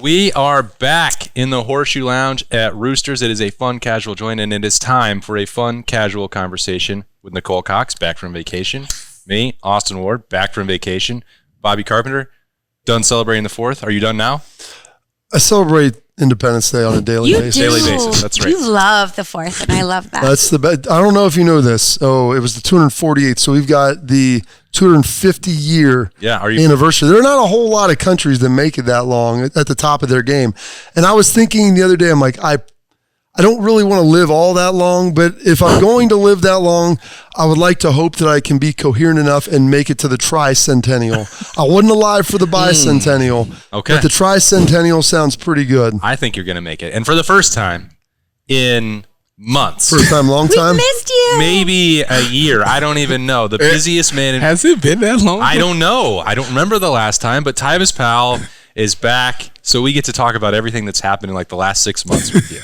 We are back in the Horseshoe Lounge at Roosters. It is a fun, casual joint, and it is time for a fun, casual conversation with Nicole Cox, back from vacation. Me, Austin Ward, back from vacation. Bobby Carpenter, done celebrating the 4th. Are you done now? I celebrate Independence Day on a daily basis. Daily basis, that's right. You love the 4th, and I love that. That's the best. I don't know if you know this. Oh, it was the 248th. So we've got the 250-year anniversary. There are not a whole lot of countries that make it that long at the top of their game. And I was thinking the other day, I'm like, I don't really want to live all that long, but if I'm going to live that long, I would like to hope that I can be coherent enough and make it to the tricentennial. I wasn't alive for the bicentennial, but the tricentennial sounds pretty good. I think you're going to make it. And for the first time in months. First time, long time? We missed you. Maybe a year. I don't even know. The busiest man in... Has it been that long? I don't know. I don't remember the last time, but Tyvis Powell is back, so we get to talk about everything that's happened in like the last 6 months with you.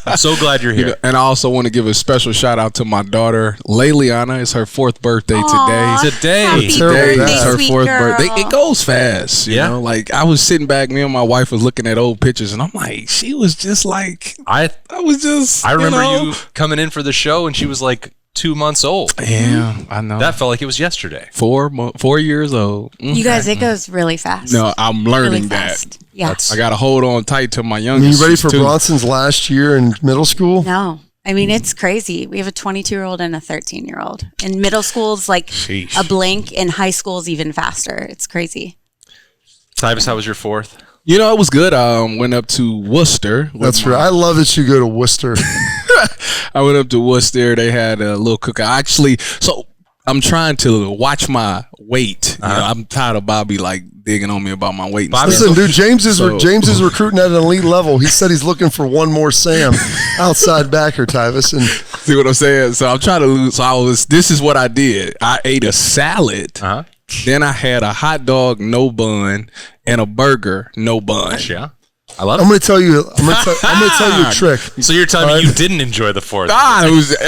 I'm so glad you're here. And I also want to give a special shout out to my daughter, Layliana. It's her 4th birthday today. Today is her 4th birthday. It goes fast. You know? Like, I was sitting back, me and my wife was looking at old pictures, and I'm like, she was just like, I remember you coming in for the show, and she was like 2 months old. Yeah, I know. That felt like it was yesterday. 4 years old. You guys, it goes really fast. No, I'm learning really that. Yeah. I got to hold on tight to my youngest. Are you ready for Bronson's last year in middle school? No. I mean, it's crazy. We have a 22-year-old and a 13-year-old. In middle school, it's like a blink. In high school is even faster. It's crazy. Tyvis, how was your 4th? You know, it was good. Went up to Worcester. That's right. I love that you go to Worcester. I went up to Worcester. They had a little cookout. So I'm trying to watch my weight. You know, I'm tired of Bobby like digging on me about my weight. Listen, dude, James is recruiting at an elite level. He said he's looking for one more Sam outside backer, Tyvis. And see what I'm saying? So I'm trying to lose. So this is what I did. I ate a salad. Then I had a hot dog, no bun, and a burger, no bun. Yeah. I love it. I'm going to tell you a trick. So you're telling me you didn't enjoy the 4th?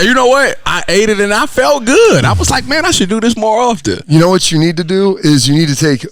You know what? I ate it and I felt good. I was like, man, I should do this more often. You know what you need to do is you need to take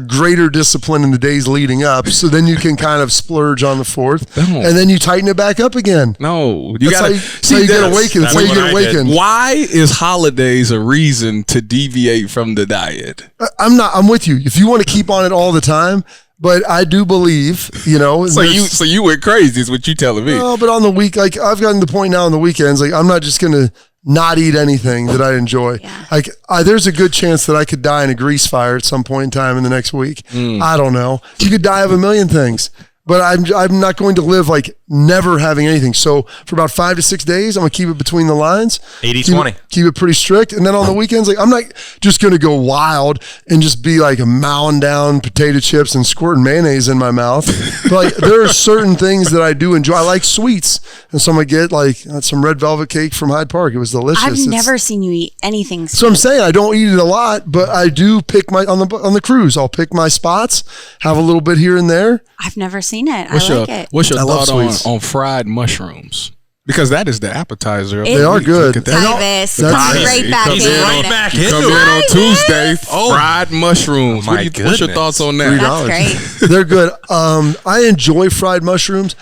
greater discipline in the days leading up, so then you can kind of splurge on the 4th, and then you tighten it back up again. No, you got to get awakened. That's how you get awakened. Why is holidays a reason to deviate from the diet? I'm with you. If you want to keep on it all the time. But I do believe, you know. So you went crazy is what you telling me. No, but on the week, like I've gotten to the point now on the weekends, like I'm not just going to not eat anything that I enjoy. Yeah. Like there's a good chance that I could die in a grease fire at some point in time in the next week. I don't know. You could die of a million things. But I'm not going to live like never having anything. So for about 5 to 6 days, I'm going to keep it between the lines. 80-20. Keep it pretty strict. And then on the weekends, like I'm not just going to go wild and just be like mowing down potato chips and squirting mayonnaise in my mouth. But like there are certain things that I do enjoy. I like sweets. And so I'm going to get like some red velvet cake from Hyde Park. It was delicious. I've never seen you eat anything sweet. So I'm saying I don't eat it a lot, but I do pick on the cruise. I'll pick my spots, have a little bit here and there. I've never seen it. I like it. What's your thought on fried mushrooms? Because that is the appetizer. They are good. Tyvis, come right back in. Come in on Tuesday. Fried mushrooms. What's your thoughts on that? That's great. They're good. I enjoy fried mushrooms.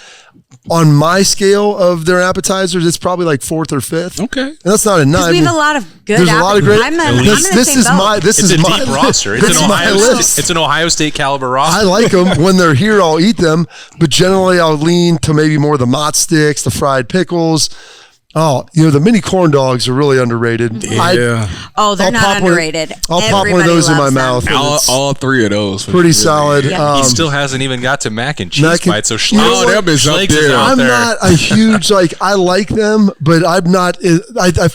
On my scale of their appetizers, it's probably like 4th or 5th. Okay, and that's not a 9. We have a lot of good. There's a lot of great. This is my deep roster. It's my list. It's an Ohio State caliber roster. I like them when they're here. I'll eat them, but generally I'll lean to maybe more of the mott sticks, the fried pickles. Oh, the mini corn dogs are really underrated. Yeah. They're not underrated. I'll pop one of those in my mouth. All 3 of those. Pretty solid. Yeah. He still hasn't even got to mac and cheese bites. So them is up there. I'm not a huge, I like them, but I'm not, I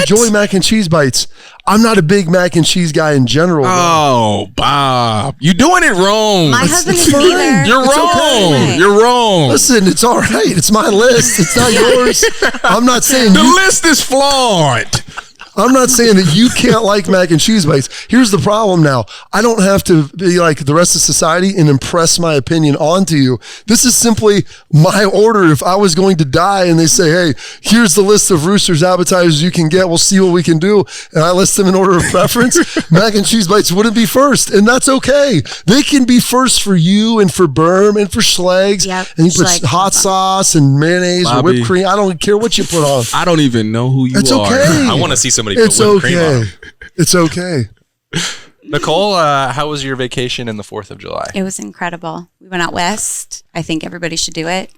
enjoy mac and cheese bites. I'm not a big mac and cheese guy in general. Oh, Bob. You're doing it wrong. My husband isn't either. You're wrong. Okay. You're wrong. Listen, it's all right. It's my list. It's not yours. I'm not saying the list is flawed. I'm not saying that you can't like mac and cheese bites. Here's the problem now. I don't have to be like the rest of society and impress my opinion onto you. This is simply my order. If I was going to die and they say, hey, here's the list of Roosters appetizers you can get, we'll see what we can do, and I list them in order of preference, mac and cheese bites wouldn't be first, and that's okay. They can be first for you and for Berm and for Schlegs. Yep. And you put hot sauce and mayonnaise or whipped cream. I don't care what you put on. I don't even know who you it's are. Okay. I want to see somebody put whipped cream on. It's okay. Nicole, how was your vacation in the 4th of July? It was incredible. We went out west. I think everybody should do it.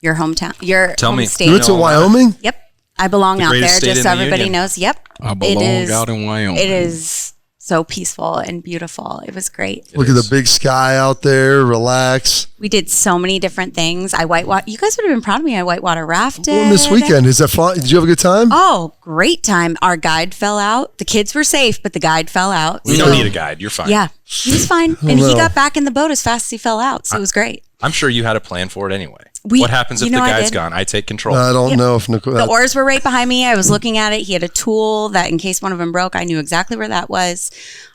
Your hometown, your home state. You went to Wyoming? Yep. I belong out there, just so everybody knows. Yep. I belong out in Wyoming. It is so peaceful and beautiful. It was great. Look at the big sky out there. Relax. We did so many different things. I whitewater. You guys would have been proud of me. I whitewater rafted. Well, this weekend, is that fun? Did you have a good time? Oh, great time. Our guide fell out. The kids were safe, but the guide fell out. We don't need a guide. You're fine. Yeah, he was fine, and he got back in the boat as fast as he fell out. So it was great. I'm sure you had a plan for it anyway. What happens if the guide's gone? I take control. I don't know if Nicole. The oars were right behind me. I was looking at it. He had a tool that, in case one of them broke, I knew exactly where that was.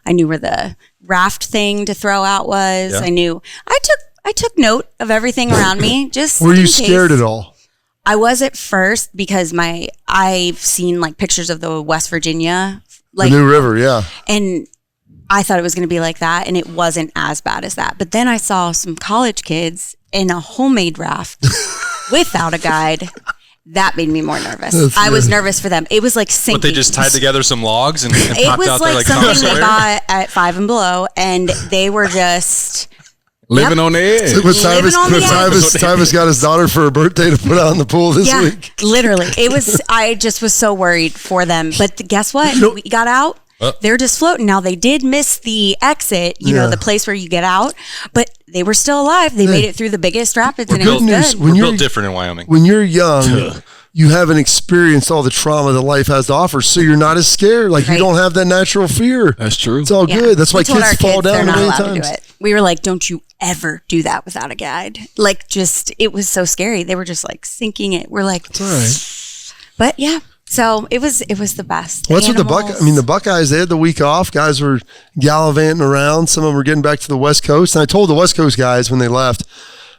I knew where the raft thing to throw out was. Yeah. I knew. I took note of everything around me. Just were you scared at all? I was at first because I've seen like pictures of the West Virginia, like the New River, yeah, and I thought it was going to be like that, and it wasn't as bad as that. But then I saw some college kids in a homemade raft without a guide. That made me more nervous. I was nervous for them. It was like sinking. But they just tied together some logs and it popped was out like there like something they bought at Five and Below, and they were just living on the edge. Tyvis got his daughter for her birthday to put out in the pool this week. Literally. It was. I just was so worried for them. But guess what? We got out. They're just floating. Now, they did miss the exit, you know, the place where you get out, but they were still alive. They made it through the biggest rapids, and it was good. We're built different in Wyoming. When you're young, you haven't experienced all the trauma that life has to offer, so you're not as scared. Like, you don't have that natural fear. That's true. It's all good. That's why kids fall down many times. We were like, don't you ever do that without a guide. Like, just, it was so scary. They were just like sinking it. We're like, it's all right. But yeah. So it was the best. What's with the Buckeyes? I mean, the Buckeyes, they had the week off. Guys were gallivanting around. Some of them were getting back to the West Coast. And I told the West Coast guys when they left,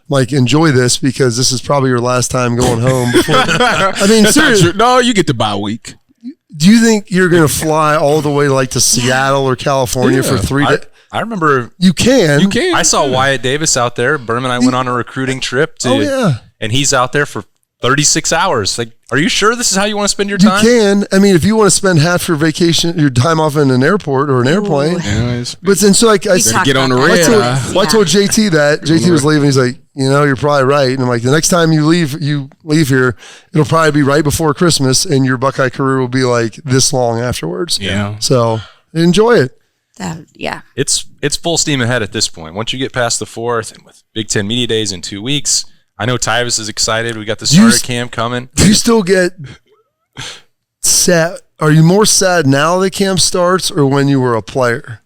like, enjoy this because this is probably your last time going home. I mean, seriously. No, you get the bye week. Do you think you're going to fly all the way like to Seattle or California for 3 days? I remember. You can. I saw Wyatt Davis out there. Berm and I went on a recruiting trip and he's out there for 36 hours. Like, are you sure this is how you want to spend your time? You can. I mean, if you want to spend half your vacation, your time off in an airport or an airplane. But then, so like, I get on the red. I told JT that. JT was leaving. He's like, you know, you're probably right. And I'm like, the next time you leave here, it'll probably be right before Christmas, and your Buckeye career will be like this long afterwards. Yeah. So enjoy it. It's full steam ahead at this point. Once you get past the 4th, and with Big Ten Media Days in 2 weeks. I know Tyvis is excited. We got the starter camp coming. Do you still get sad? Are you more sad now that camp starts or when you were a player?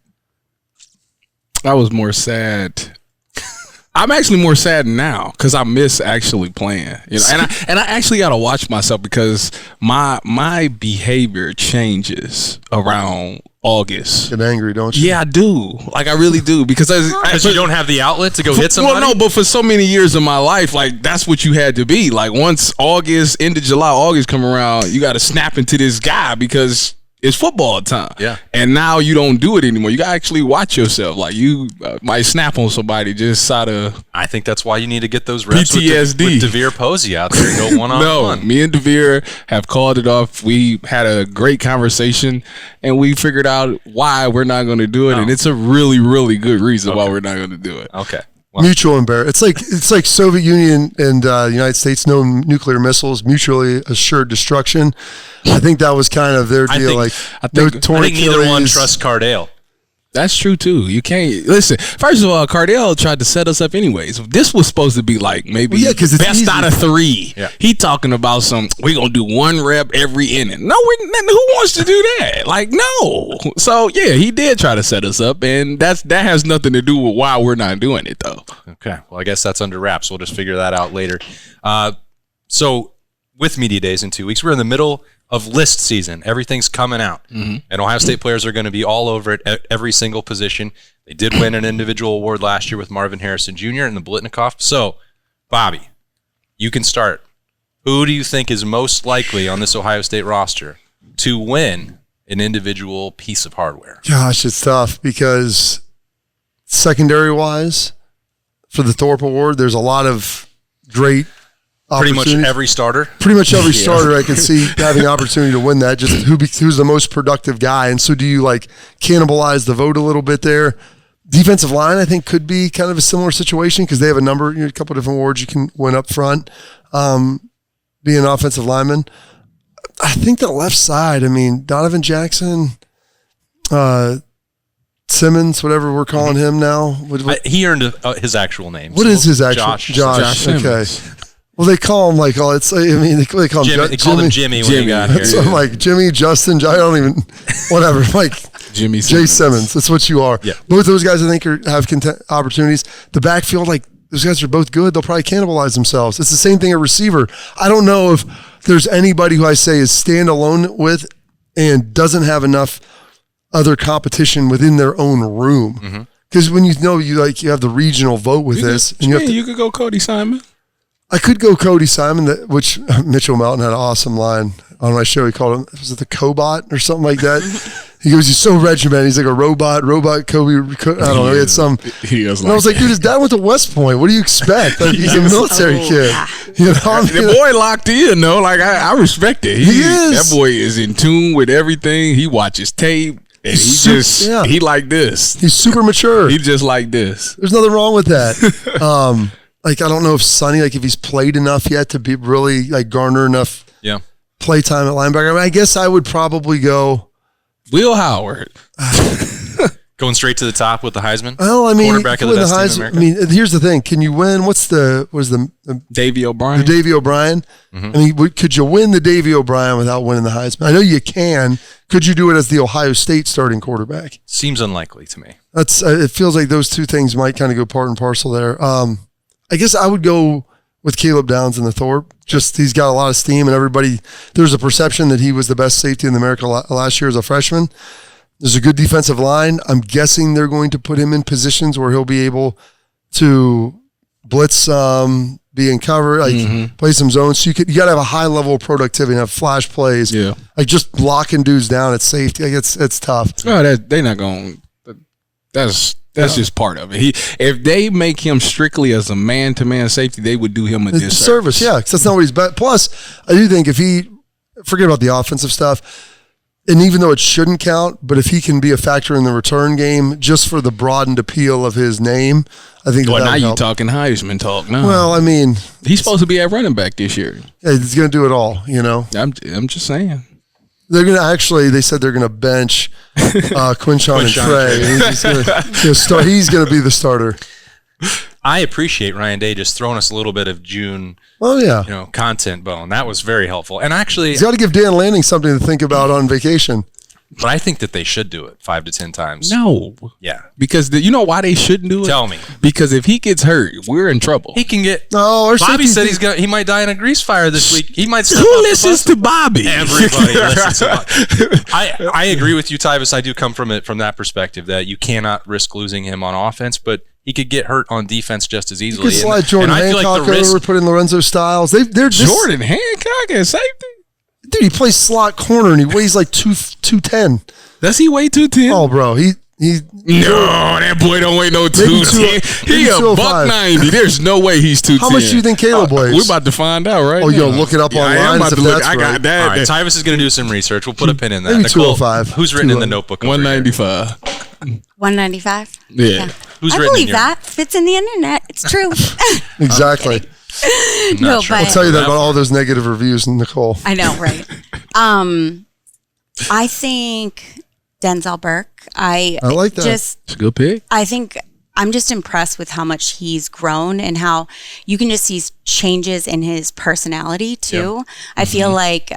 I was more sad. I'm actually more sad now because I miss actually playing. You know, and I actually got to watch myself because my behavior changes around August. Get angry, don't you? Yeah, I do. Like, I really do because you don't have the outlet to go hit somebody. Well, no, but for so many years of my life, like, that's what you had to be. Like, once end of July, August come around, you got to snap into this guy because it's football time. Yeah. And now you don't do it anymore. You got to actually watch yourself. Like, you might snap on somebody just out of I think that's why you need to get those reps PTSD. with DeVere Posey out there and go one-on-one. No, me and DeVere have called it off. We had a great conversation, and we figured out why we're not going to do it. And it's a really, really good reason why we're not going to do it. Okay. Well, mutual embarrassment. It's like Soviet Union and United States, no nuclear missiles, mutually assured destruction. I think that was kind of their deal. I think neither one trusts Cardale. That's true too. You can't listen. First of all, Cardale tried to set us up anyways. This was supposed to be like maybe best out of 3. Yeah. He talking about we're gonna do 1 rep every inning. No, who wants to do that? Like, no. So yeah, he did try to set us up, and that has nothing to do with why we're not doing it though. Okay. Well, I guess that's under wraps. We'll just figure that out later. So with Media Days in 2 weeks, we're in the middle of list season. Everything's coming out. And Ohio State players are going to be all over it at every single position. They did win an individual award last year with Marvin Harrison Jr. and the Blitnikoff. So, Bobby, you can start. Who do you think is most likely on this Ohio State roster to win an individual piece of hardware? Gosh, it's tough because secondary-wise, for the Thorpe Award, there's a lot of great Pretty much every starter? Pretty much every starter I could see having opportunity to win that. Just who's the most productive guy. And so do you like cannibalize the vote a little bit there? Defensive line, I think, could be kind of a similar situation because they have a couple different awards you can win up front, being an offensive lineman. I think the left side, Donovan Jackson, Simmons, whatever we're calling him now. He earned his actual name. What is his actual? Josh. Okay. Well, they call him they call him Jimmy. They called him Jimmy when he got here. So I'm like, Jimmy, Justin, I don't even, whatever. Like, Jimmy Simmons. Jay Simmons. That's what you are. Yeah. Both those guys, I think, have opportunities. The backfield, those guys are both good. They'll probably cannibalize themselves. It's the same thing at receiver. I don't know if there's anybody who I say is standalone with and doesn't have enough other competition within their own room. Because when you have the regional vote with this. You could go Cody Simon. I could go Cody Simon, which Mitchell Melton had an awesome line on my show. He called him, was it the Cobot or something like that? He goes, he's so regimented. He's like a robot Kobe. I don't know. He had some. And I was like, dude, his dad went to West Point. What do you expect? He's a military kid. The boy locked in, though. I respect it. He is. That boy is in tune with everything. He watches tape. And he like this. He's super mature. He just like this. There's nothing wrong with that. I don't know if Sonny, if he's played enough yet to be really garner enough play time at linebacker. I guess I would probably go Will Howard. Going straight to the top with the Heisman? Well, quarterback of the best team in America. Here's the thing. Can you win? What is the Davey O'Brien? The Davey O'Brien? Could you win the Davey O'Brien without winning the Heisman? I know you can. Could you do it as the Ohio State starting quarterback? Seems unlikely to me. It feels like those two things might kind of go part and parcel there. I guess I would go with Caleb Downs in the Thorpe. Just he's got a lot of steam, and everybody. There's a perception that he was the best safety in America last year as a freshman. There's a good defensive line. I'm guessing they're going to put him in positions where he'll be able to blitz, be in cover, play some zones. So you got to have a high level of productivity and have flash plays. Yeah, just locking dudes down at safety. It's tough. No, they're not going. That's just part of it. If they make him strictly as a man-to-man safety, they would do him a disservice. Yeah, because that's not what he's bet. Plus, I do think if forget about the offensive stuff, and even though it shouldn't count, but if he can be a factor in the return game just for the broadened appeal of his name, I think now you're talking Heisman talk now. Well, he's supposed to be at running back this year. Yeah, he's going to do it all, I'm just saying. They're going to they said they're going to bench Quinshon and Trey. He's going to be the starter. I appreciate Ryan Day just throwing us a little bit of June content bone. That was very helpful. And actually, he's got to give Dan Lanning something to think about on vacation. But I think that they should do it 5 to 10 times. No. Yeah. Because you know why they shouldn't do it? Tell me. Because if he gets hurt, we're in trouble. He can get. No, Bobby said he might die in a grease fire this week. He might. Who listens to Bobby? Everybody listens to Bobby. I agree with you, Tyvis. I do come from it from that perspective that you cannot risk losing him on offense, but he could get hurt on defense just as easily. You could slide Jordan Hancock over, put in Lorenzo Styles. They're Jordan Hancock at safety. Dude, he plays slot corner and he weighs 210. Does he weigh 210? Oh, bro, he. No, that boy don't weigh no 210. He a $190. There's no way he's 210. How much do you think Caleb weighs? We're about to find out, right? Oh, you'll look it up online. I got that. All right, Tyvis is going to do some research. We'll put a pin in that. Maybe 205. Who's written in the notebook? 195. 195. Yeah. I believe that. It's in the internet. It's true. Exactly. No, but I'll tell you that about all those negative reviews, Nicole. I know, right? I think Denzel Burke. I like that. It's a good pick. I think I'm just impressed with how much he's grown and how you can just see changes in his personality too. Yeah. I feel like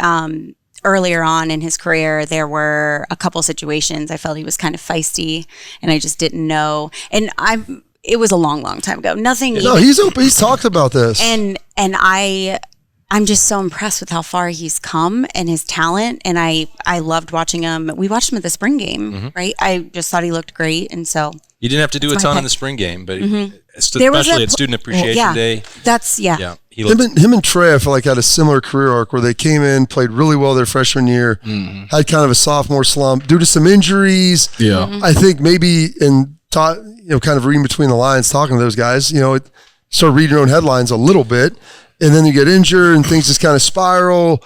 earlier on in his career, there were a couple situations I felt he was kind of feisty and I just didn't know. And it was a long, long time ago. Nothing. No, he's open. He's talked about this. And I I'm just so impressed with how far he's come and his talent. And I loved watching him. We watched him at the spring game, right? I just thought he looked great. And so you didn't have to do a ton in the spring game, but especially at Student Appreciation Day. That's him and Trey, I feel like had a similar career arc where they came in, played really well their freshman year, had kind of a sophomore slump due to some injuries. Yeah, I think maybe kind of reading between the lines, talking to those guys, start reading your own headlines a little bit. And then you get injured and things just kind of spiral.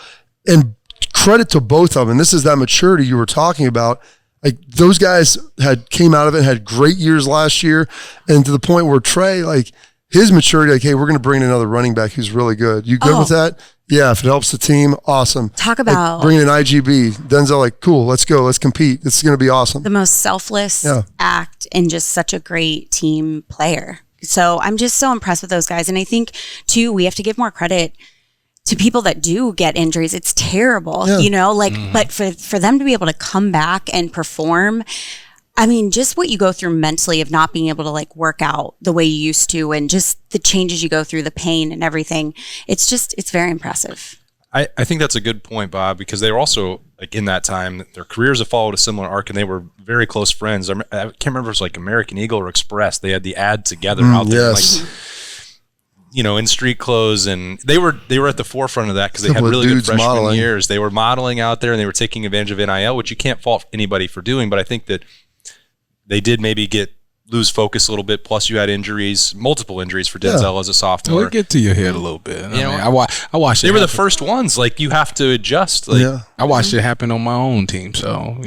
And credit to both of them. And this is that maturity you were talking about. Like those guys came out of it, had great years last year. And to the point where Trey, like his maturity, like, hey, we're going to bring in another running back who's really good. You good with that? Yeah. If it helps the team, awesome. Talk about like bringing in IGB. Denzel, like, cool, let's go. Let's compete. It's going to be awesome. The most selfless act and just such a great team player. So I'm just so impressed with those guys. And I think, too, we have to give more credit to people that do get injuries. It's terrible, but for them to be able to come back and perform, I mean, just what you go through mentally of not being able to like work out the way you used to and just the changes you go through, the pain and everything. It's very impressive. I think that's a good point, Bob, because they were also like in that time, their careers have followed a similar arc and they were very close friends. I can't remember if it was like American Eagle or Express. They had the ad together out there, like, in street clothes, and they were at the forefront of that because they had really good freshman years. They were modeling out there and they were taking advantage of NIL, which you can't fault anybody for doing. But I think that they did maybe lose focus a little bit. Plus, you had multiple injuries for Denzel as a sophomore. Well, it get to your head a little bit. I watched. They were the first ones. Like you have to adjust. Like, I watched it happen on my own team. So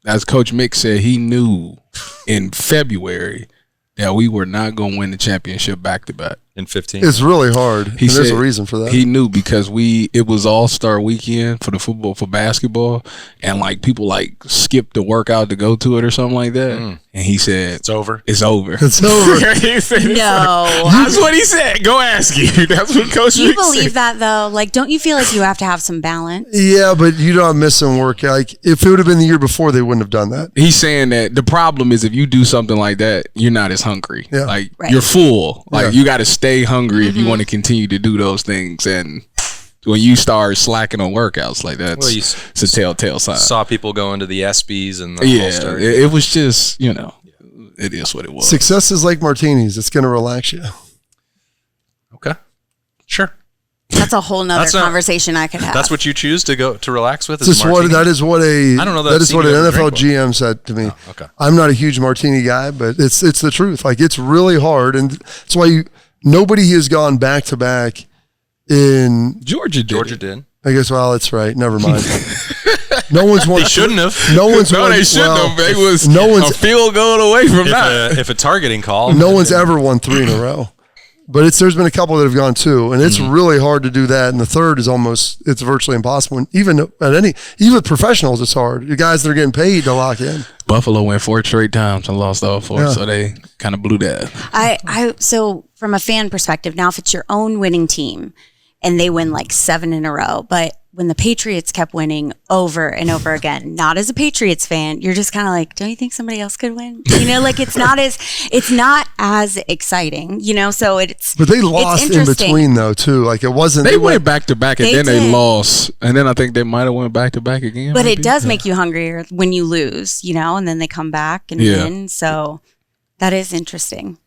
as Coach Mick said, he knew in February that we were not going to win the championship back to back. In 15, it's really hard. There's a reason for that. He knew because it was All-Star weekend for basketball, and like people like skipped the workout to go to it or something like that. And he said, "It's over. It's over. It's over." No, that's what he said. Go ask you. That's what Coach. Do you believe that though? Like, don't you feel like you have to have some balance? Yeah, but you don't miss some work. Like if it would have been the year before, they wouldn't have done that. He's saying that the problem is if you do something like that, you're not as hungry. Yeah. Like you're full. Like you got to stay hungry if you want to continue to do those things. And when you start slacking on workouts like that, it's a telltale sign. Saw people going to the ESPYs and the All-Star. It was just, it is what it was. Success is like martinis. It's going to relax you. Okay. Sure. That's a whole nother conversation I could have. That's what you choose to relax with? That is what an NFL GM said to me. Oh, okay. I'm not a huge martini guy, but it's the truth. Like it's really hard. And that's why nobody has gone back to back in Georgia did. I guess. Well, it's right. Never mind. No one's won. They shouldn't have. No one's won. They shouldn't have. They was a field goal away from that. If a targeting call. No one's ever won 3 in a row. But there's been a couple that have gone 2, and it's really hard to do that. And the third is it's virtually impossible. And even with professionals, it's hard. The guys that are getting paid to lock in. Buffalo went 4 straight times and lost all 4, so they kind of blew that. So from a fan perspective, now if it's your own winning team and they win like 7 in a row, but when the Patriots kept winning over and over again, not as a Patriots fan, you're just kind of like, don't you think somebody else could win? Like it's not as exciting, so But they lost in between though too. Like it wasn't. They went back to back and then they lost, and then I think they might have went back to back again. But it does make you hungrier when you lose, and then they come back and win. So that is interesting.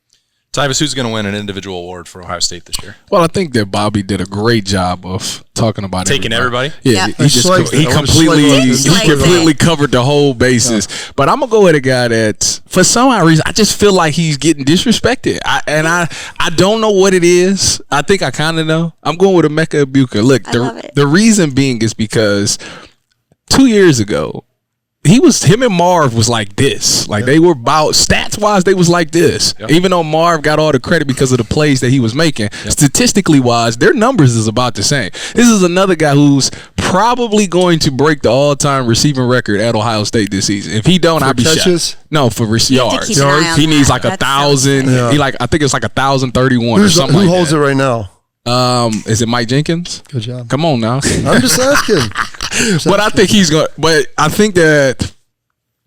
Tyvis, who's going to win an individual award for Ohio State this year? Well, I think that Bobby did a great job of talking about everybody. Yeah, he completely covered the whole bases. Yeah. But I'm gonna go with a guy that, for some odd reason, I just feel like he's getting disrespected. I don't know what it is. I think I kind of know. I'm going with Emeka Egbuka. Look, the reason being is because 2 years ago, him and Marv was like this. Like they were about stats wise, they was like this. Yep. Even though Marv got all the credit because of the plays that he was making, statistically wise, their numbers is about the same. This is another guy who's probably going to break the all-time receiving record at Ohio State this season. If he don't, I'd be shocked. No, for yards. He needs like 1,000. I think it's like 1,031 or something. Who holds it right now? Is it Mike Jenkins? Good job. Come on now. I'm just asking. But I think I think that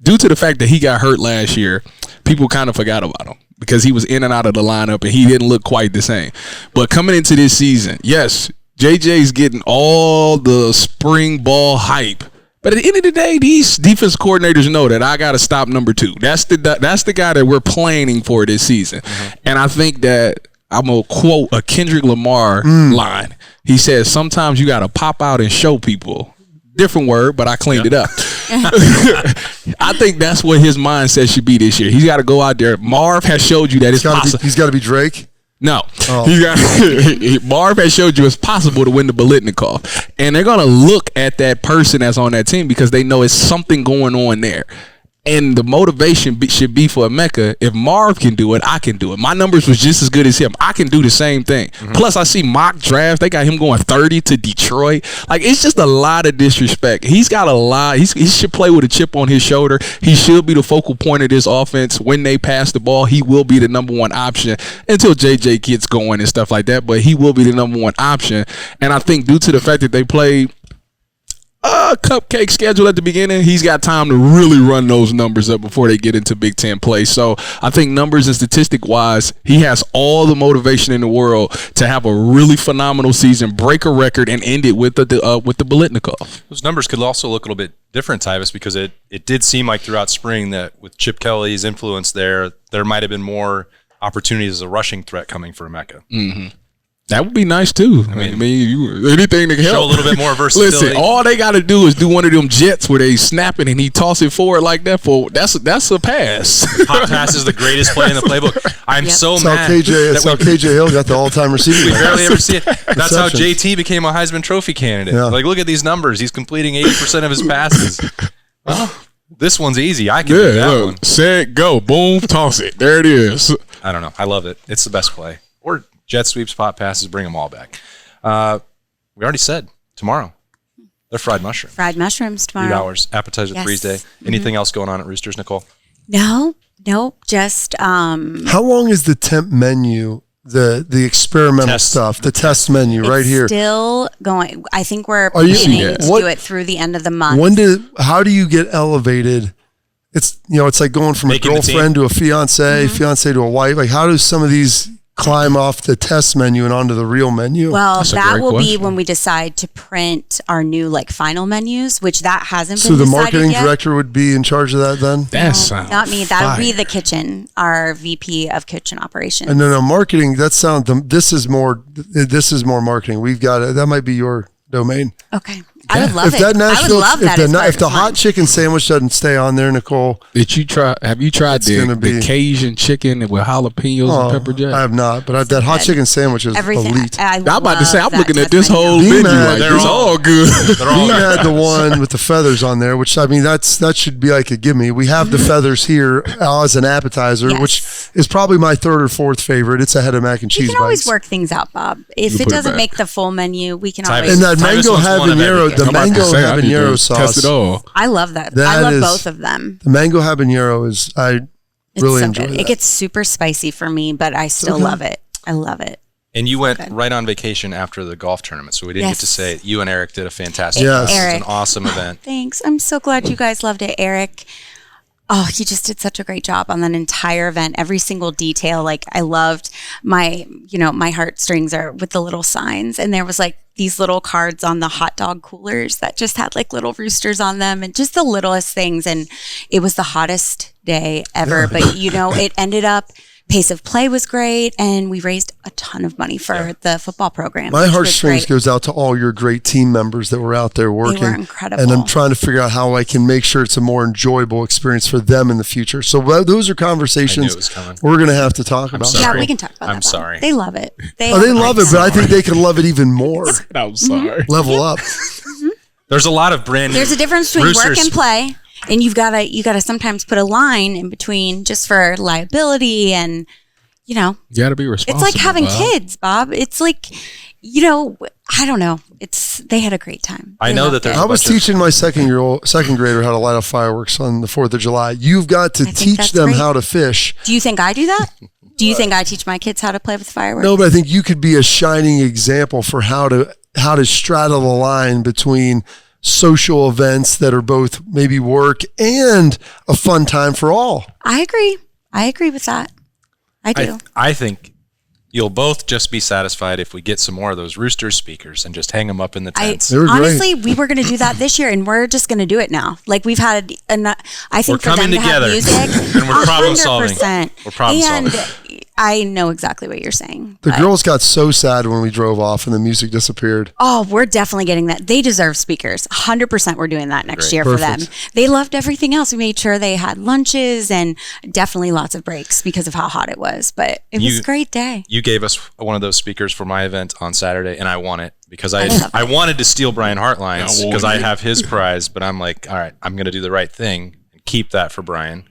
due to the fact that he got hurt last year, people kind of forgot about him because he was in and out of the lineup and he didn't look quite the same. But coming into this season, yes, JJ's getting all the spring ball hype. But at the end of the day, these defense coordinators know that I got to stop number 2. That's the guy that we're planning for this season. Mm-hmm. And I think that I'm going to quote a Kendrick Lamar line. He says, sometimes you got to pop out and show people. Different word, but I cleaned it up. I think that's what his mindset should be this year. He's got to go out there. Marv has showed you that it's possible. He's got to be Drake? No. Marv has showed you it's possible to win the Biletnikoff. And they're going to look at that person that's on that team because they know it's something going on there. And the motivation should be for Emeka. If Marv can do it, I can do it. My numbers was just as good as him. I can do the same thing. Mm-hmm. Plus, I see mock drafts. They got him going 30 to Detroit. Like, it's just a lot of disrespect. He's got a lot. He should play with a chip on his shoulder. He should be the focal point of this offense. When they pass the ball, he will be the number 1 option until JJ gets going and stuff like that. But he will be the number 1 option. And I think due to the fact that they played a cupcake schedule at the beginning, he's got time to really run those numbers up before they get into Big Ten play. So I think numbers and statistic wise, he has all the motivation in the world to have a really phenomenal season, break a record, and end it with the Biletnikoff. Those numbers could also look a little bit different, Tyvis, because it did seem like throughout spring that with Chip Kelly's influence there might have been more opportunities as a rushing threat coming for Emeka. Mm-hmm. That would be nice too. I mean, anything to help. Show a little bit more versatility. Listen, all they got to do is do one of them jets where they snap it and he toss it forward like that. That's a pass. Hot pass is the greatest play in the playbook. I'm so mad. That's how KJ Hill got the all-time receiving. We barely ever see it. That's how JT became a Heisman Trophy candidate. Yeah. Like, look at these numbers. He's completing 80% of his passes. Well, this one's easy. I can do that one. Set, go, boom, toss it. There it is. I don't know. I love it. It's the best play. Or jet sweeps, pot passes, bring them all back. We already said tomorrow. They're fried mushrooms. Fried mushrooms tomorrow. $3. Appetizer Thursday. Anything else going on at Roosters, Nicole? No. Just How long is the temp menu? The experimental stuff, the test menu right here. Still going. I think we're planning to do it through the end of the month. How do you get elevated? It's like going from a girlfriend to a fiance, fiance to a wife. Like, how do some of these climb off the test menu and onto the real menu? Well, that will be when we decide to print our new final menus, which that hasn't been decided yet. So the marketing director would be in charge of that then? That sounds not me. That would be the kitchen, our VP of kitchen operations. And no, marketing. This is more marketing. We've got it. That might be your domain. Okay. I would love it. I would love that. If the hot chicken sandwich doesn't stay on there, Nicole. Have you tried the Cajun chicken with jalapenos and pepper jack? I have not, but that hot chicken sandwich is elite. I'm about to say, I'm looking at this whole menu like it's all good. He had the one with the feathers on there, which, I mean, that should be like a gimme. We have the feathers here as an appetizer, which is probably my 3rd or 4th favorite. It's ahead of mac and cheese bites. You can always work things out, Bob. If it doesn't make the full menu, we can always. And that mango habanero. The mango habanero sauce. Test it all. I love that. I love both of them. The mango habanero is, I really enjoy it. It gets super spicy for me, but I still love it. I love it. And you went right on vacation after the golf tournament, so we didn't get to say it. You and Eric did a fantastic job. It was an awesome event. Thanks. I'm so glad you guys loved it, Eric. Oh, he just did such a great job on that entire event. Every single detail. Like, I loved my heartstrings are with the little signs. And there was these little cards on the hot dog coolers that just had little roosters on them and just the littlest things. And it was the hottest day ever. But, it ended up, pace of play was great, and we raised a ton of money for the football program. My heartstrings goes out to all your great team members that were out there working. They were incredible. And I'm trying to figure out how I can make sure it's a more enjoyable experience for them in the future. So those are conversations we're going to have to talk about. Yeah, we can talk about that. I'm sorry. They love it. They love it, but I think they could love it even more. I'm sorry. Level up. There's a lot of brand new There's a difference between work and play. And you gotta sometimes put a line in between just for liability and, you gotta be responsible. It's like having kids, Bob. It's like, I don't know. They had a great time. I know that I was teaching my second grader how to light off fireworks on the 4th of July. You've got to teach them how to fish. Do you think I do that? Do you think I teach my kids how to play with fireworks? No, but I think you could be a shining example for how to straddle the line between social events that are both maybe work and a fun time for all. I agree with that. I do. I think You'll both just be satisfied if we get some more of those Roosters speakers and just hang them up in the tents. Honestly, we were going to do that this year, and we're just going to do it now. Like we've had, I think we're for them together. To have music, and we're problem solving. We're problem solving. I know exactly what you're saying. The girls got so sad when we drove off and the music disappeared. Oh, we're definitely getting that. They deserve speakers. 100% we're doing that next year for them. They loved everything else. We made sure they had lunches and definitely lots of breaks because of how hot it was. But it was a great day. You gave us one of those speakers for my event on Saturday, and I won it because I wanted to steal Brian Hartline's because I have his prize. But I'm like, all right, I'm going to do the right thing and keep that for Brian.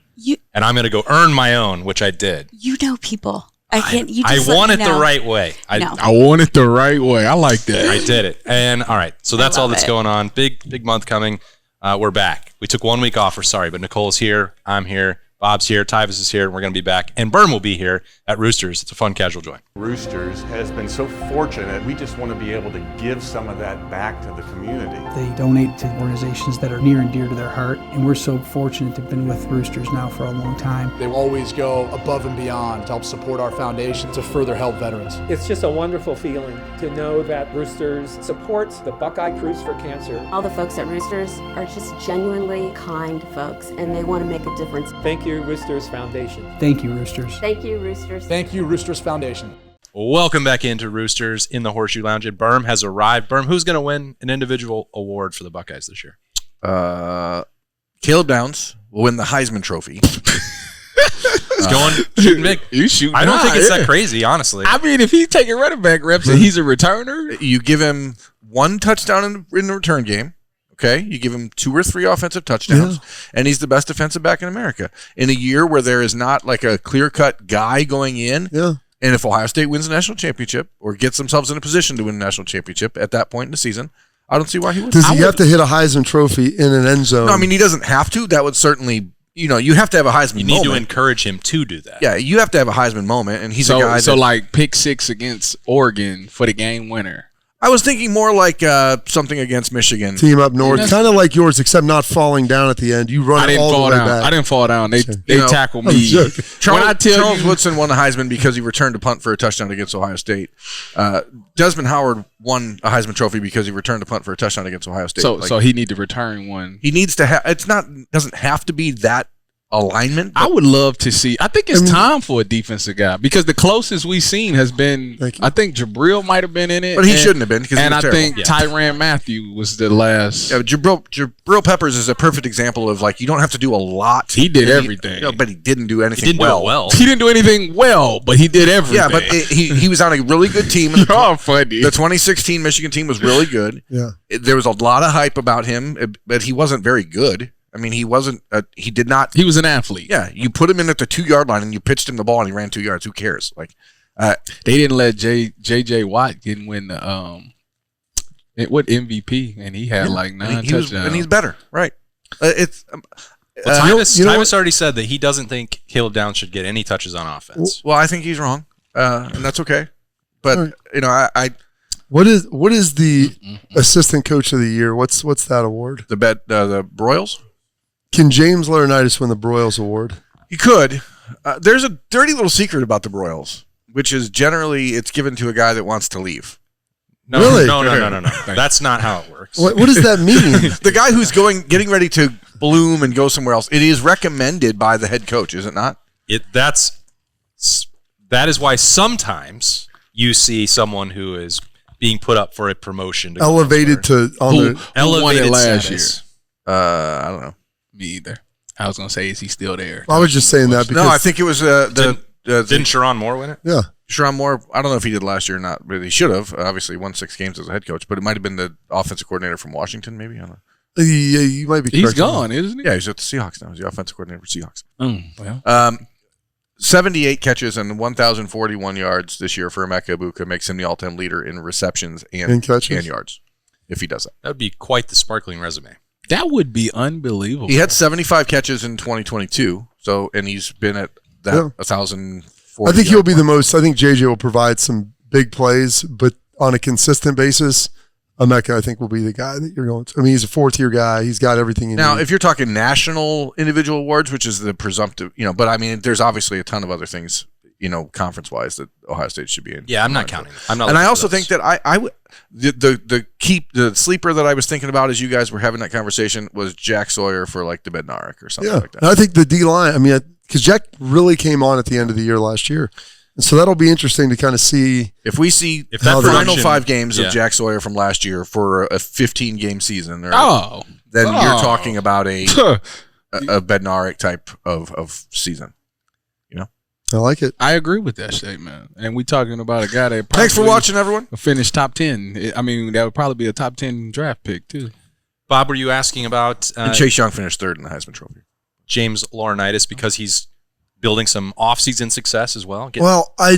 And I'm going to go earn my own, which I did. You know people. I can't. You I just want it know. the right way. I want it the right way. I like that. I did it. And all right, so that's all that's going on. Big month coming. We're back. We took 1 week off. We're sorry, but Nicole's here. I'm here. Bob's here. Tyvis is here. And we're going to be back. And Berm will be here at Roosters. It's a fun casual join. Roosters has been so fortunate. We just want to be able to give some of that back to the community. They donate to organizations that are near and dear to their heart. And we're so fortunate to have been with Roosters now for a long time. They always go above and beyond to help support our foundation to further help veterans. It's just a wonderful feeling to know that Roosters supports the Buckeye Cruise for Cancer. All the folks at Roosters are just genuinely kind folks, and they want to make a difference. Thank you, Roosters Foundation. Thank you, Roosters. Thank you, Roosters. Thank you, Roosters Foundation. Welcome back into Roosters in the Horseshoe Lounge. And Berm has arrived. Berm, who's going to win an individual award for the Buckeyes this year? Caleb Downs will win the Heisman Trophy. He's going shooting big. I don't think it's that crazy, honestly. I mean, if he's taking running back reps and he's a returner, you give him one touchdown in the return game. Okay, you give him 2 or 3 offensive touchdowns, and he's the best defensive back in America. In a year where there is not like a clear-cut guy going in, and if Ohio State wins the national championship or gets themselves in a position to win a national championship at that point in the season, I don't see why he would. Does he have to hit a Heisman Trophy in an end zone? No, I mean, he doesn't have to. That would certainly, you have to have a Heisman moment. You need to encourage him to do that. Yeah, you have to have a Heisman moment, and he's a guy So like pick 6 against Oregon for the game winner. I was thinking more like something against Michigan. Team up north, kind of like yours, except not falling down at the end. You run all the way back. I didn't fall down. They tackled me. Charles Woodson won the Heisman because he returned a punt for a touchdown against Ohio State. Desmond Howard won a Heisman Trophy because he returned a punt for a touchdown against Ohio State. So he need to return one. He needs to have. Doesn't have to be that alignment. I would love to see. I think it's time for a defensive guy because the closest we've seen has been. I think Jabril might have been in it, but he shouldn't have been. And I think Tyrann Mathieu was the last. Yeah, Jabril Peppers is a perfect example of like you don't have to do a lot. He did everything, but he didn't do anything. He didn't do it well. He didn't do anything well, but he did everything. Yeah, but he was on a really good team. You're funny. The 2016 Michigan team was really good. Yeah, there was a lot of hype about him, but he wasn't very good. I mean, he wasn't. He did not. He was an athlete. Yeah, you put him in at the 2-yard line and you pitched him the ball and he ran 2 yards. Who cares? Like, they didn't let J.J. Watt get win the MVP, and he had like 9 touchdowns. And he's better, right? Tyvis already said that he doesn't think Caleb Downs should get any touches on offense. Well, I think he's wrong, and that's okay. But I What is the assistant coach of the year? What's that award? The Broyles. Can James Laurinaitis win the Broyles Award? He could. There's a dirty little secret about the Broyles, which is generally it's given to a guy that wants to leave. No, really? No. That's not how it works. What does that mean? The guy who's getting ready to bloom and go somewhere else. It is recommended by the head coach, is it not? That is why sometimes you see someone who is being put up for a promotion, elevated to elevated last year. I don't know. Me either. I was gonna say, is he still there? I was just saying that because no, I think it was didn't Sherrone Moore win it? Yeah, Sherrone Moore. I don't know if he did last year or not. But he should have. Obviously, won 6 games as a head coach. But it might have been the offensive coordinator from Washington. Maybe I don't know. Yeah, you might be. He's gone, isn't he? Yeah, he's at the Seahawks now. He's the offensive coordinator for Seahawks. Well. 78 catches and 1,041 yards this year for Emeka Egbuka makes him the all-time leader in receptions and yards. If he does that, that would be quite the sparkling resume. That would be unbelievable. He had 75 catches in 2022, and he's been at that 1,040. I think he'll be the most. I think JJ will provide some big plays, but on a consistent basis, Emeka, I think, will be the guy that you're going to. I mean, he's a 4th-tier guy. He's got everything you need. Now, if you're talking national individual awards, which is the presumptive, but I mean, there's obviously a ton of other things. conference wise that Ohio State should be in. Yeah, I'm not counting. I'm not. And I also think that I would the sleeper that I was thinking about as you guys were having that conversation was Jack Sawyer for like the Bednarik or something like that. And I think the D line. I mean, because Jack really came on at the end of the year last year. And so that'll be interesting to kind of see if we see the final 5 games of Jack Sawyer from last year for a 15-game season. Then you're talking about a Bednarik type of season. I like it. I agree with that statement. And we talking about a guy that thanks for watching, everyone. Finished top 10. I mean, that would probably be a top 10 draft pick too. Bob, were you asking about and Chase Young finished 3rd in the Heisman Trophy? James Laurinaitis because he's building some off-season success as well?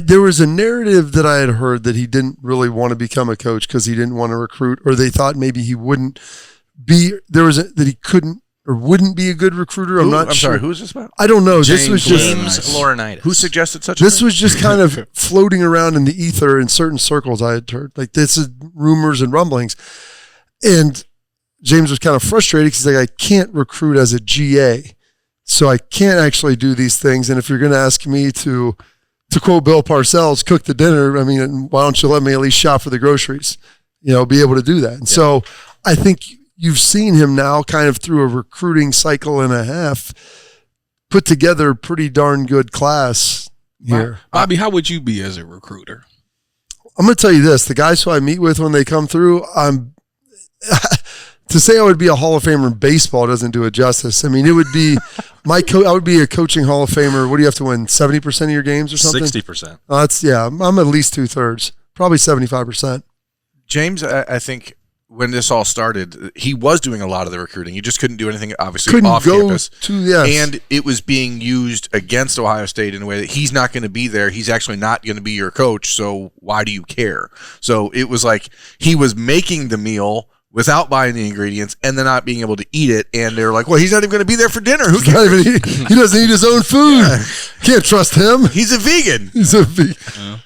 There was a narrative that I had heard that he didn't really want to become a coach because he didn't want to recruit, or they thought maybe he wouldn't be. That he couldn't or wouldn't be a good recruiter. I'm not sure. Sorry, who is this about? I don't know. James This was just Laurinaitis. Who suggested such a This thing? was just kind of floating around in the ether in certain circles I had heard. Like, this is rumors and rumblings. And James was kind of frustrated because he's like, I can't recruit as a GA. So I can't actually do these things. And if you're going to ask me to quote Bill Parcells, cook the dinner, I mean, why don't you let me at least shop for the groceries? Be able to do that. And so I think you've seen him now kind of through a recruiting cycle and a half put together a pretty darn good class here. Bobby, how would you be as a recruiter? I'm going to tell you this. The guys who I meet with when they come through, to say I would be a Hall of Famer in baseball doesn't do it justice. I mean, it would be I would be a coaching Hall of Famer. What do you have to win? 70% of your games or something? 60%. I'm at least 2/3, probably 75%. James, I think when this all started, he was doing a lot of the recruiting. He just couldn't do anything, obviously, off campus. And it was being used against Ohio State in a way that he's not going to be there. He's actually not going to be your coach, so why do you care? So it was like he was making the meal without buying the ingredients and then not being able to eat it. And they're like, well, he's not even going to be there for dinner. Who cares? He doesn't eat his own food. Yeah. Can't trust him. He's a vegan. He's a vegan.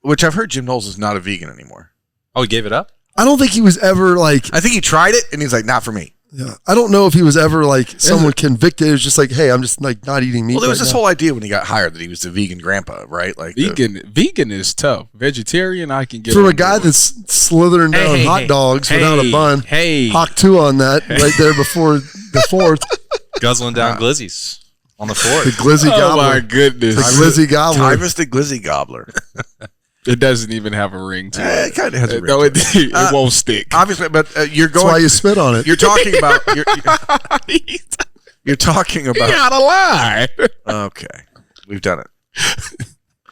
Which I've heard Jim Knowles is not a vegan anymore. Oh, he gave it up? I don't think he was ever like... I think he tried it and he's like, not for me. Yeah, I don't know if he was ever like someone convicted. It was just like, hey, I'm just like not eating meat. Well, there was this whole idea when he got hired that he was the vegan grandpa, right? Like vegan is tough. Vegetarian, I can get from a guy that's slithering down hot dogs without a bun. Hawk 2 on that right there before the 4th, guzzling down glizzies on the 4th. The glizzy gobbler. Oh my goodness, the glizzy gobbler. Tyvis the glizzy gobbler. It doesn't even have a ring to it. It kind of has a ring. No, it won't stick. Obviously, but you're going. That's why you spit on it. You're talking about. You're talking about. You gotta lie. Okay, we've done it.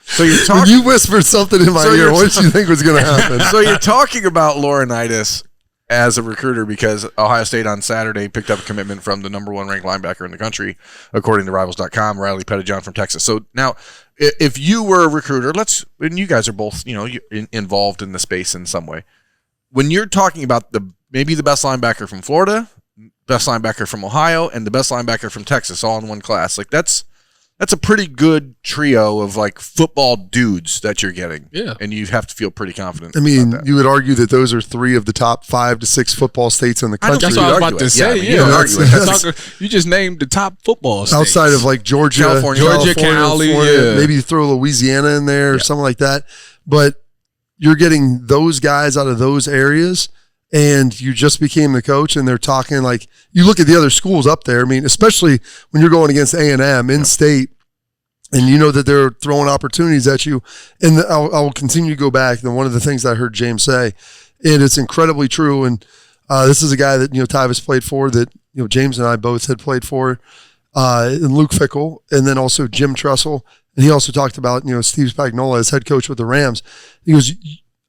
So you're talking. When you whispered something in my ear, what did you think was going to happen? So you're talking about Laurinaitis as a recruiter because Ohio State on Saturday picked up a commitment from the #1 ranked linebacker in the country, according to Rivals.com, Riley Pettijohn from Texas. So now, if you were a recruiter, and you guys are both, involved in the space in some way. When you're talking about maybe the best linebacker from Florida, best linebacker from Ohio, and the best linebacker from Texas, all in one class, like that's a pretty good trio of like football dudes that you're getting. Yeah. And you have to feel pretty confident. I mean, you would argue that those are 3 of the top 5 to 6 football states in the country. That's what I was about to say. You don't argue it. You just named the top football states. Outside of like Georgia, California, Florida, maybe you throw Louisiana in there or something like that. But you're getting those guys out of those areas, and you just became the coach, and they're talking like, you look at the other schools up there. I mean, especially when you're going against A&M in state, and you know that they're throwing opportunities at you. And I'll continue to go back. And one of the things I heard James say, and it's incredibly true. And this is a guy that Tyvis played for, that James and I both had played for, and Luke Fickell, and then also Jim Tressel. And he also talked about Steve Spagnuolo as head coach with the Rams. He goes,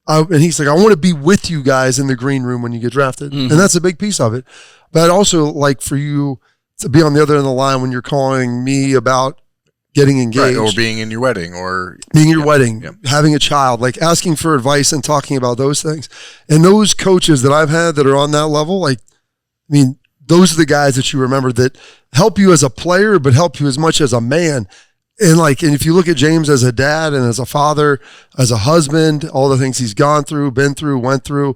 and he's like, I want to be with you guys in the green room when you get drafted. Mm-hmm. And that's a big piece of it. But I'd also like for you to be on the other end of the line when you're calling me about getting engaged. Right, or being in your wedding. Or being in your wedding, having a child, like asking for advice and talking about those things. And those coaches that I've had that are on that level, like, I mean, those are the guys that you remember that help you as a player, but help you as much as a man. And if you look at James as a dad and as a father, as a husband, all the things he's gone through, been through, went through,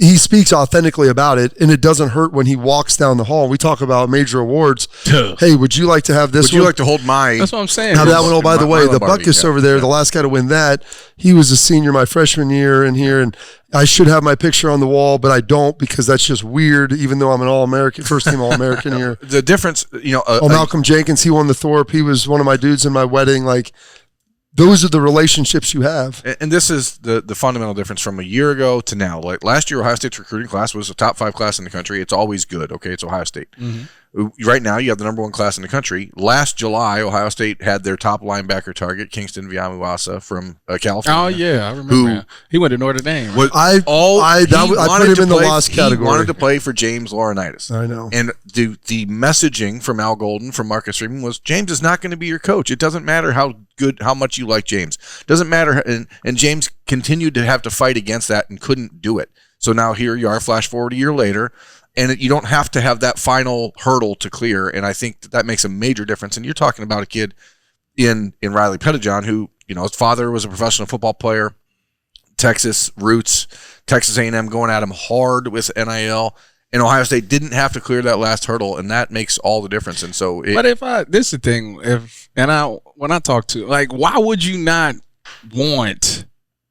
he speaks authentically about it, and it doesn't hurt when he walks down the hall. We talk about major awards. Hey, would you like to have this? Would you like to hold my? That's what I'm saying. Have that one. Oh, by the way, the Buckeyes over there, the last guy to win that, he was a senior my freshman year in here, and I should have my picture on the wall, but I don't because that's just weird. Even though I'm an All-American, first team All-American here. The difference, Malcolm Jenkins, he won the Thorpe. He was one of my dudes in my wedding. Like, those are the relationships you have. And this is the fundamental difference from a year ago to now. Like last year, Ohio State's recruiting class was a top 5 class in the country. It's always good. Okay, it's Ohio State. Mm-hmm. Right now, you have the number 1 class in the country. Last July, Ohio State had their top linebacker target, Kingston Viamuasa from California. Oh, yeah, I remember him. He went to Notre Dame. I put him in the lost category. He wanted to play for James Laurinaitis. I know. And the messaging from Al Golden, from Marcus Freeman, was James is not going to be your coach. It doesn't matter how much you like James. Doesn't matter. And James continued to have to fight against that and couldn't do it. So now here you are, flash forward a year later, and you don't have to have that final hurdle to clear. And I think that makes a major difference. And you're talking about a kid in Riley Pettijohn who, his father was a professional football player, Texas roots, Texas A&M going at him hard with NIL. And Ohio State didn't have to clear that last hurdle, and that makes all the difference. And so, this is the thing. When I talk to, like, why would you not want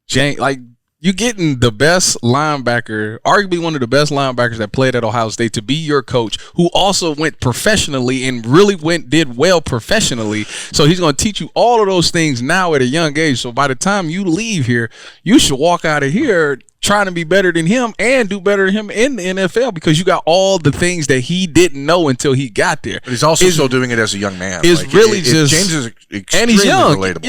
James? Like, you getting the best linebacker, arguably one of the best linebackers that played at Ohio State, to be your coach, who also went professionally and really did well professionally. So he's going to teach you all of those things now at a young age. So by the time you leave here, you should walk out of here trying to be better than him and do better than him in the NFL, because you got all the things that he didn't know until he got there. But he's also still doing it as a young man. It's just James is extremely and he's young. Relatable.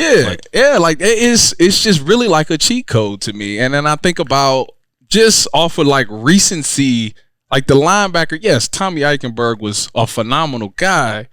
It's just really like a cheat code to me. And then I think about just off of like recency, like the linebacker. Yes, Tommy Eichenberg was a phenomenal guy.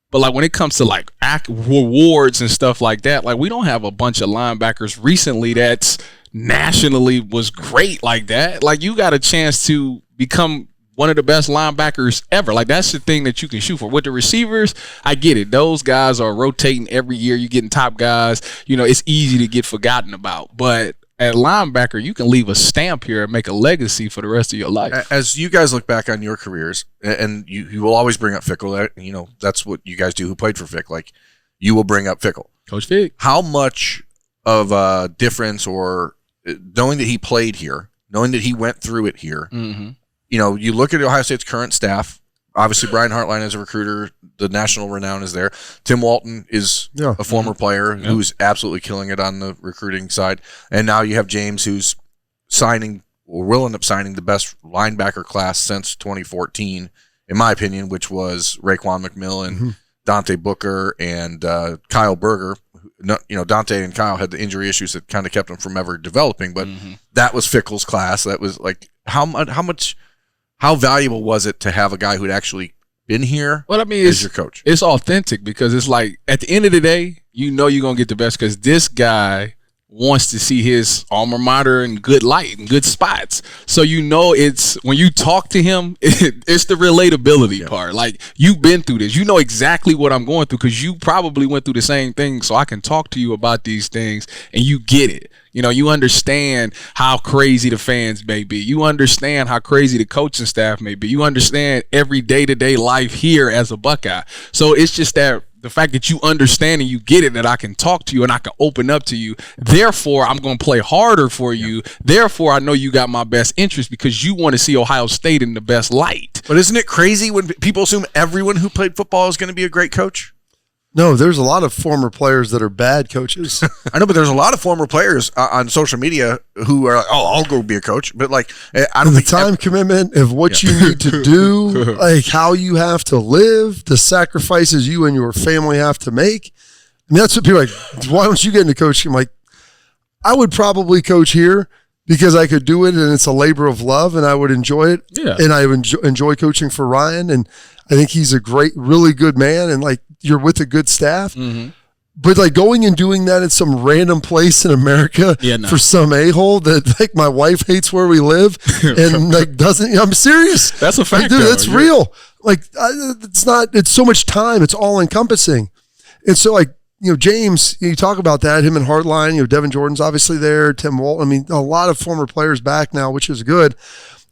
But like when it comes to like rewards and stuff like that, like we don't have a bunch of linebackers recently that's nationally was great like that. Like you got a chance to become one of the best linebackers ever. Like that's the thing that you can shoot for. With the receivers, I get it. Those guys are rotating every year. You're getting top guys. It's easy to get forgotten about. But at linebacker, you can leave a stamp here and make a legacy for the rest of your life. As you guys look back on your careers, and you will always bring up Fickle. That's what you guys do who played for Fick. Like you will bring up Fickle. Coach Fick. How much of a difference, or knowing that he played here, knowing that he went through it here, mm-hmm. You look at Ohio State's current staff. Obviously, Brian Hartline is a recruiter. The national renown is there. Tim Walton is a former player who's absolutely killing it on the recruiting side. And now you have James, who's will end up signing the best linebacker class since 2014, in my opinion, which was Raekwon McMillan, Dante Booker, and Kyle Berger. Dante and Kyle had the injury issues that kind of kept them from ever developing, but that was Fickle's class. That was like how valuable was it to have a guy who'd actually been here as your coach? It's authentic because it's like at the end of the day, you're going to get the best because this guy wants to see his alma mater in good light and good spots. So it's when you talk to him, it's the relatability part. Like you've been through this. You know exactly what I'm going through because you probably went through the same thing. So I can talk to you about these things and you get it. You understand how crazy the fans may be. You understand how crazy the coaching staff may be. You understand every day-to-day life here as a Buckeye. So it's just that the fact that you understand and you get it, that I can talk to you and I can open up to you. Therefore, I'm going to play harder for you. Therefore, I know you got my best interest because you want to see Ohio State in the best light. But isn't it crazy when people assume everyone who played football is going to be a great coach? No, there's a lot of former players that are bad coaches. I know, but there's a lot of former players on social media who are like, I'll go be a coach. But like, I don't think the time commitment of what you need to do, like how you have to live, the sacrifices you and your family have to make. I mean, that's what people are like, why don't you get into coaching? I'm like, I would probably coach here because I could do it and it's a labor of love and I would enjoy it. Yeah. And I enjoy coaching for Ryan. And I think he's a really good man. And like, you're with a good staff. Mm-hmm. But like going and doing that at some random place in America for some a-hole that like my wife hates where we live and like doesn't, I'm serious. That's a fact. Like, dude, that's real. Like it's so much time. It's all encompassing. And so like, James, you talk about that, him and Hartline, Devin Jordan's obviously there, Tim Walton. I mean, a lot of former players back now, which is good.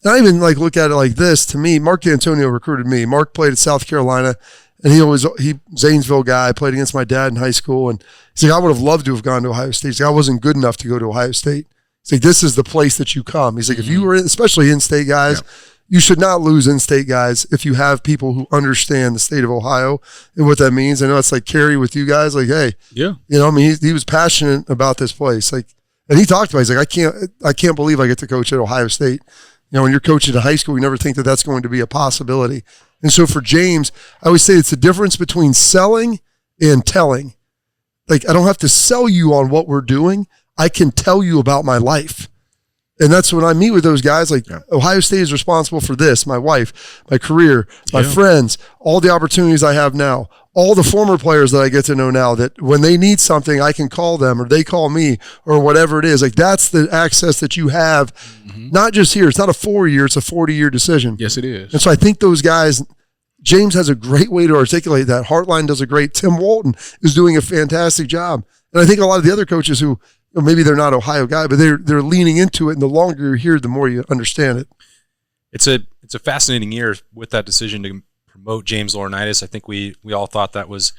And I even like look at it like this. To me, Mark D'Antonio recruited me. Mark played at South Carolina, and he Zanesville guy, played against my dad in high school. And he's like, I would have loved to have gone to Ohio State. He's like, I wasn't good enough to go to Ohio State. He's like, this is the place that you come. He's like, if you were, especially in-state guys, you should not lose in-state guys if you have people who understand the state of Ohio and what that means. I know it's like Kerry with you guys. Like, hey, you know, I mean, he was passionate about this place. Like, and he talked about it. He's like, I can't believe I get to coach at Ohio State. You know, when you're coaching at high school, you never think that that's going to be a possibility. And so for James, I always say it's the difference between selling and telling. Like, I don't have to sell you on what we're doing. I can tell you about my life. And that's when I meet with those guys, like Ohio State is responsible for this, my wife, my career, my friends, all the opportunities I have now, all the former players that I get to know now, that when they need something, I can call them or they call me or whatever it is. Like, that's the access that you have, not just here. It's not a 4-year, it's a 40-year decision. Yes, it is. And so I think those guys, James has a great way to articulate that. Heartline does a great. Tim Walton is doing a fantastic job. And I think a lot of the other coaches who, maybe they're not Ohio guy, but they're leaning into it, and the longer you're here, the more you understand it. It's a fascinating year with that decision to promote James Laurinaitis. I think we all thought it was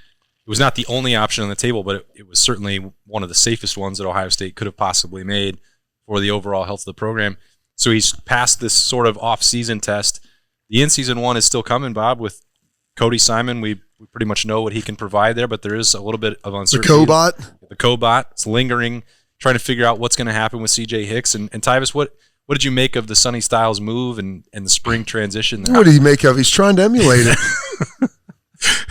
not the only option on the table, but it was certainly one of the safest ones that Ohio State could have possibly made for the overall health of the program. So he's passed this sort of off-season test. The in-season one is still coming, Bob, with Cody Simon. We pretty much know what he can provide there, but there is a little bit of uncertainty. The Cobot. It's lingering, trying to figure out what's going to happen with C.J. Hicks. And Tyvis, what did you make of the Sonny Styles move and the spring transition? What did he make of? He's trying to emulate it.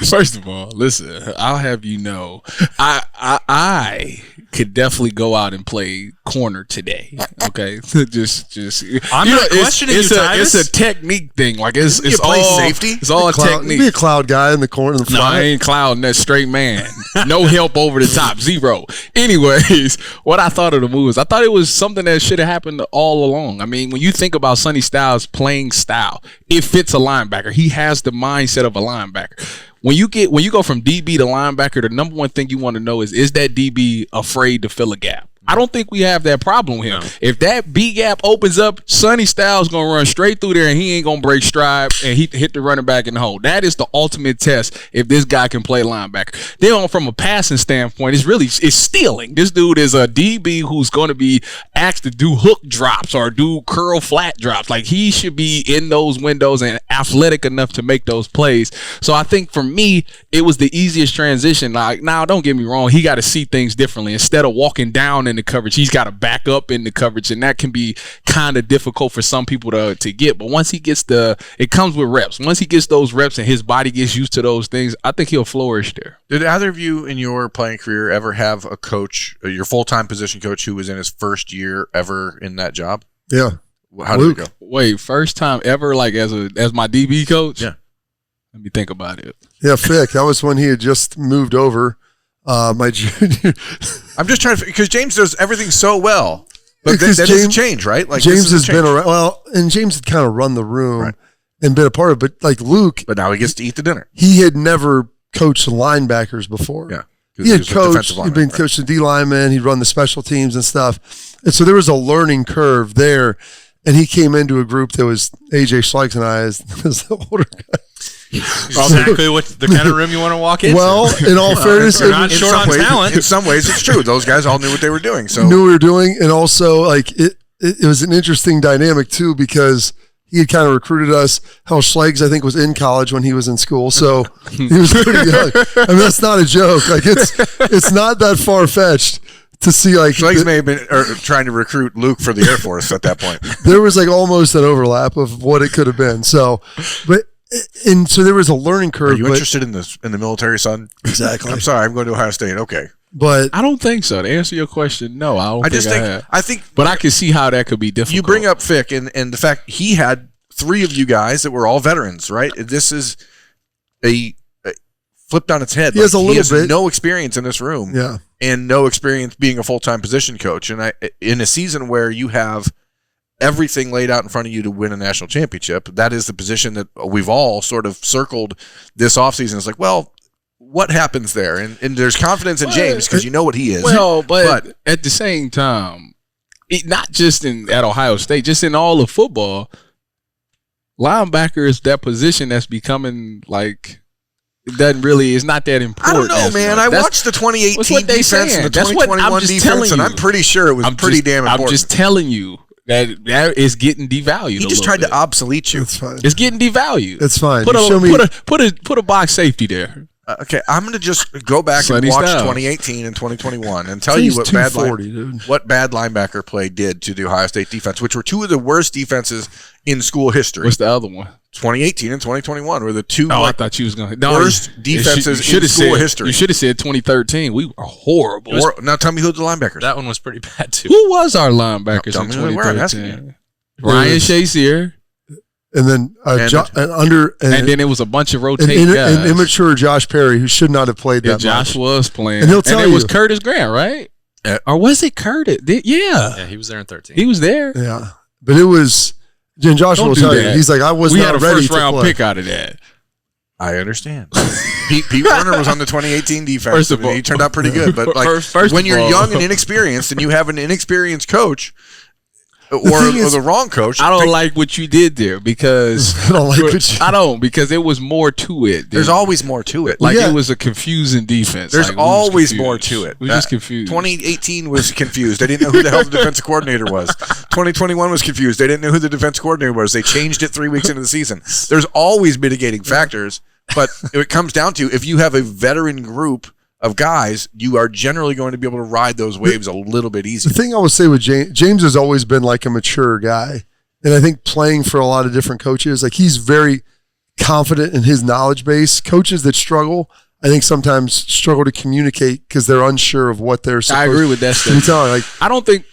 First of all, listen, I'll have you know, I could definitely go out and play corner today. Okay, just. I'm not questioning you, Tyvis. It's a technique thing. Like it's all safety. It's all a technique. Be a cloud guy in the corner. In the front. No, I ain't clouding that straight man. No help over the top. Zero. Anyways, what I thought of the moves, I thought it was something that should have happened all along. I mean, when you think about Sonny Styles' playing style, it fits a linebacker. He has the mindset of a linebacker. When you go from DB to linebacker, the number one thing you want to know is that DB afraid to fill a gap? I don't think we have that problem with him. No. If that B gap opens up, Sonny Styles gonna run straight through there and he ain't gonna break stride and he hit the running back in the hole. That is the ultimate test if this guy can play linebacker. Then from a passing standpoint, it's stealing. This dude is a DB who's gonna be asked to do hook drops or do curl flat drops. Like, he should be in those windows and athletic enough to make those plays. So I think for me, it was the easiest transition. Like, now don't get me wrong, he got to see things differently. Instead of walking down in the coverage, he's got to back up in the coverage, and that can be kind of difficult for some people to get. But once he gets it comes with reps. Once he gets those reps and his body gets used to those things, I think he'll flourish there. Did either of you in your playing career ever have a coach, your full-time position coach, who was in his first year ever in that job? Yeah. How did it go? Wait, first time ever, like as my DB coach? Yeah. Let me think about it. Yeah, Fick. That was when he had just moved over. My junior. I'm just trying to, because James does everything so well, but that doesn't change, right? Like, James has been around. Well, and James had kind of run the room and been a part of it. But like Luke, but now he gets to eat the dinner. He had never coached linebackers before. Yeah, he had coached. He'd been coaching D lineman. He'd run the special teams and stuff. And so there was a learning curve there. And he came into a group that was AJ Schleiks and I as the older guy. Exactly what the kind of room you want to walk into. Well, in all fairness, we're not short on talent. In some ways, it's true. Those guys all knew what they were doing. So knew what we were doing, and also like it was an interesting dynamic too, because he had kind of recruited us. Hal Schleiks, I think, was in college when he was in school, so he was pretty young. I mean, that's not a joke. Like, it's not that far fetched to see, like, Schleiks may have been trying to recruit Luke for the Air Force at that point. There was like almost an overlap of what it could have been. So, and so there was a learning curve. Are you interested in the military, son? Exactly. I'm sorry, I'm going to Ohio State. Okay. But I don't think so. To answer your question, no, I think, but I can see how that could be difficult. You bring up Fick and the fact he had 3 of you guys that were all veterans, right? This is a flipped on its head. He has a little bit. No experience in this room. Yeah. And no experience being a full-time position coach. And in a season where you have everything laid out in front of you to win a national championship, that is the position that we've all sort of circled this offseason. It's like, well, what happens there? And there's confidence in James because you know what he is. Well, but at the same time, not just at Ohio State, just in all of football, linebacker is that position that's becoming like it doesn't really. It's not that important. I don't know, man. I watched the 2018 defense and the 2021 defense, and I'm pretty sure it was pretty damn important. I'm just telling you that is getting devalued. He just tried to obsolete you. It's fine. It's getting devalued. It's fine. Put a box safety there. Okay, I'm going to just go back and watch 2018 and 2021 and tell you what bad linebacker play did to the Ohio State defense, which were two of the worst defenses in school history. What's the other one? 2018 and 2021 were the two I thought you was going to worst defenses in school history. You should have said 2013. We were horrible. Now tell me who the linebackers. That one was pretty bad too. Who was our linebackers in 2013? Ryan Shazier. And then and then it was a bunch of rotating guys. And immature Josh Perry, who should not have played that Josh much. was playing. And he'll tell you. It was Curtis Grant, right? Or was it Curtis? Yeah, he was there in 13. He was there. Yeah. But it was, and Josh will tell you, he's like, I was not ready to play. We had a first-round pick out of that. I understand. Pete Werner was on the 2018 defense. First of all, he turned out pretty good. But when you're young and inexperienced and you have an inexperienced coach, or the wrong coach. I don't like what you did there because I don't because there was more to it. There's always more to it. It was a confusing defense. There's always more to it. We just confused. 2018 was confused. They didn't know who the hell the defensive coordinator was. 2021 was confused. They didn't know who the defensive coordinator was. They changed it 3 weeks into the season. There's always mitigating factors, but it comes down to if you have a veteran group of guys, you are generally going to be able to ride those waves a little bit easier. The thing I would say with James has always been like a mature guy. And I think playing for a lot of different coaches, like he's very confident in his knowledge base. Coaches that struggle, I think sometimes struggle to communicate because they're unsure of what they're supposed to I agree with that be telling. Like, I don't think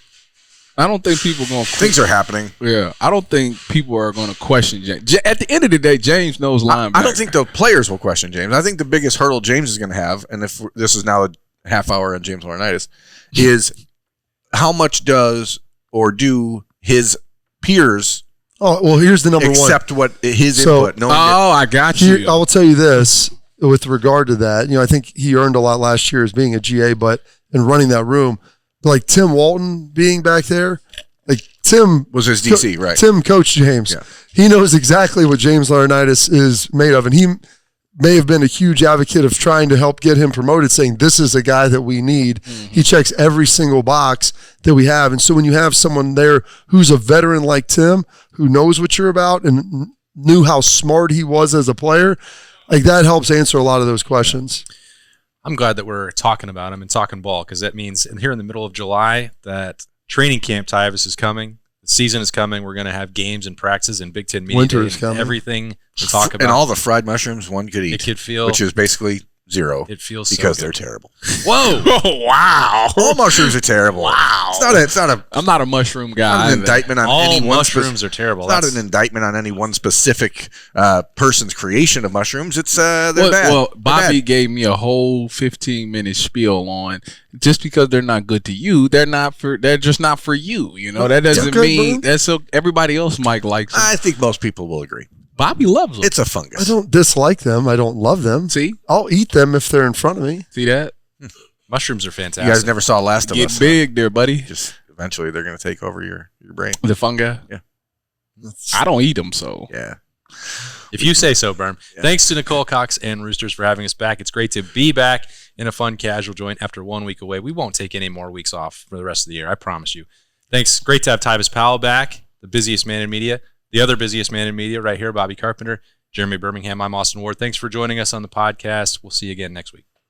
people are going to... Things are happening. Yeah. I don't think people are going to question James. At the end of the day, James knows linebacker. I don't think the players will question James. I think the biggest hurdle James is going to have, and if this is now a half hour on James Laurinaitis, is how much does or do his peers... Oh, well, here's the number one. Accept what his input. I got you. I will tell you this with regard to that. I think he earned a lot last year as being a GA, but in running that room... Like Tim Walton being back there, like Tim was his DC, right? Tim coached James. Yeah. He knows exactly what James Laurinaitis is made of, and he may have been a huge advocate of trying to help get him promoted, saying this is a guy that we need. Mm-hmm. He checks every single box that we have, and so when you have someone there who's a veteran like Tim, who knows what you're about and knew how smart he was as a player, like that helps answer a lot of those questions. I'm glad that we're talking about him and talking ball because that means here in the middle of July that training camp Tyvis is coming. The season is coming. We're going to have games and practices and Big Ten media Winter is coming. Everything to talk about. And all the fried mushrooms one could eat. It could feel. Which is basically zero. It feels because so they're terrible. Whoa! Oh, wow! All mushrooms are terrible. Wow! It's not a. I'm not a mushroom guy. Not an indictment on all any one. Mushrooms are terrible. It's not an indictment on any one specific person's creation of mushrooms. It's they're bad. Well, Bobby gave me a whole 15-minute spiel on just because they're not good to you, they're just not for you. That doesn't mean that's so everybody else might like them. I think most people will agree. Bobby loves them. It's a fungus. I don't dislike them. I don't love them. See? I'll eat them if they're in front of me. See that? Mushrooms are fantastic. You guys never saw Last of Us. Get big there, buddy. Just eventually they're going to take over your brain. The fungi? Yeah. I don't eat them, so. Yeah. If you say so, Berm. Yeah. Thanks to Nicole Cox and Roosters for having us back. It's great to be back in a fun, casual joint after 1 week away. We won't take any more weeks off for the rest of the year. I promise you. Thanks. Great to have Tyvis Powell back, the busiest man in media. The other busiest man in media right here, Bobby Carpenter. Jeremy Birmingham, I'm Austin Ward. Thanks for joining us on the podcast. We'll see you again next week.